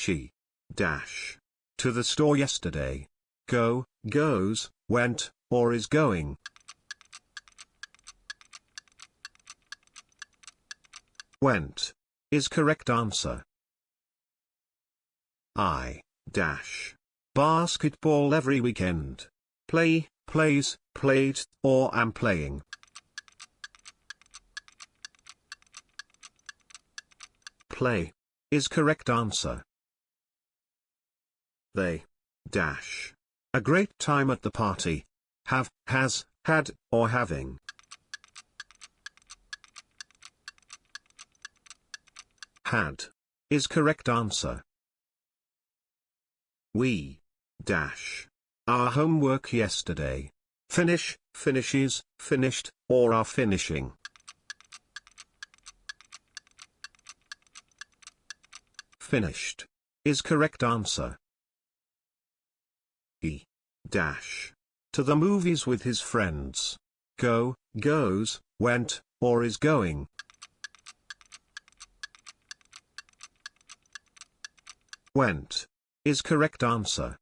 She dash to the store yesterday. Go, goes, went, or is going. Went is correct answer. I dash basketball every weekend. Play, plays, played, or am playing. Play is correct answer. They dash a great time at the party. Have, has, had, or having. Had is correct answer. We dash our homework yesterday. Finish, finishes, finished, or are finishing. Finished is correct answer. He dash to the movies with his friends. Go, goes, went, or is going. Went is correct answer.